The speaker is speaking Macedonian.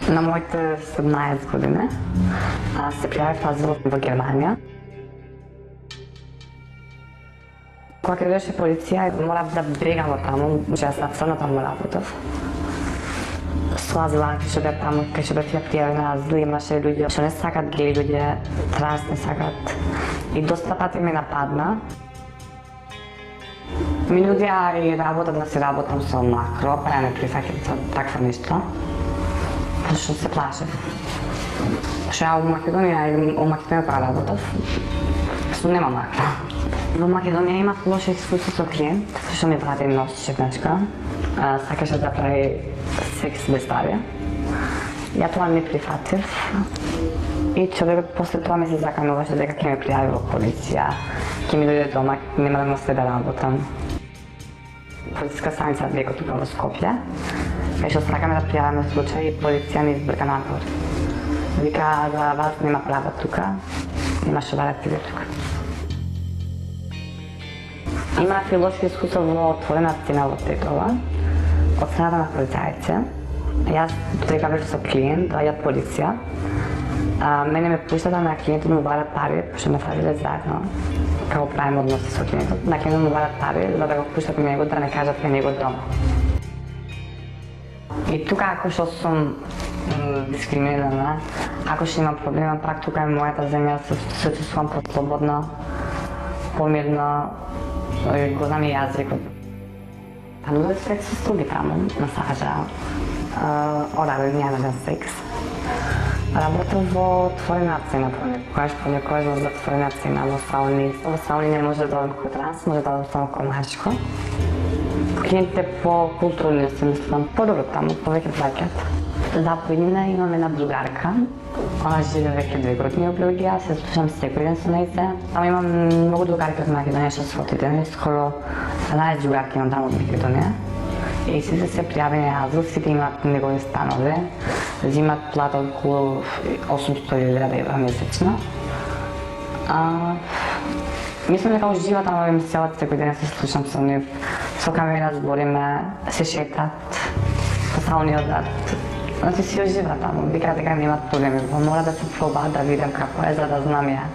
На моите 17 години се пријавив на азил во Германија. Кога ќе беше полиција, морав да бегам од таму, че јас на црно таму работев. Со азиланти што беа таму, кај што беа пријавени на азил, имаше луѓе што не сакат геј, луѓе транс не сакат. И доста пати ме нападна. Ми нудија и работа да си работам со макро, па ја не прифаќам за таква нешто. Зашто се плашев. Што ја у Македонија работев, што нема макро. Во Македонија имав лошо искуство со клиент, што ми вради нос шетначка. Сакаше да прави секс без пари. Ја тоа не прифатив. И човекот после тоа ми се закануваше дека ќе ме пријави во полиција, ќе ми дојде дома, нема да му се да работам. Полициска станица Беко тука во Скопје, кај што сакаме да пријавиме случај и полиција ни избрка надвор. Вика за вас нема права тука, нема што да радите тука. Имав и лошо искуство во отворена сцена во Тетова, од страната на полицајци. Јас дека беше со клиент, доаѓа полиција. Мене ме пуштата на клиентот му барат пари, пошто ме фалиле заедно, како правим односи со клиентот. На клиентот му барат пари, за да го пуштат него, да не кажат кај него дома. И тука ако што сум дискриминирана, ако што имам проблема, пак тука е мојата земја, се чувствувам послободно, помирно, го знам и јазикот. Нуде секс со студи таму, масажа, орален јанен секс. Работам во отворена цена понекогаш во затворена цена во сауни. Во сауни не може да одам како транс, може да одам само како мачко. Клиентите по културни се мислам подобро таму, повеќе плаќат. За поедина имам една другарка, она живе веќе 2 години во Белгија, се слушам секој ден со нејзе. Таму имам многу другарки од Македонија што се отидени, скоро 12 другарки имам таму од Македонија. И сите се пријавени на азил, сите имаат негови станови, взимат плата околу 800.000 евра месечно. Мислам дека уживат, ама ми селат секој ден се слушам со нив, со камера збориме, се шетат, по сауни одат. Значи си уживат таму, викаат дека немаат проблеми, мора да се пробаат да видам како е, за да знам ја.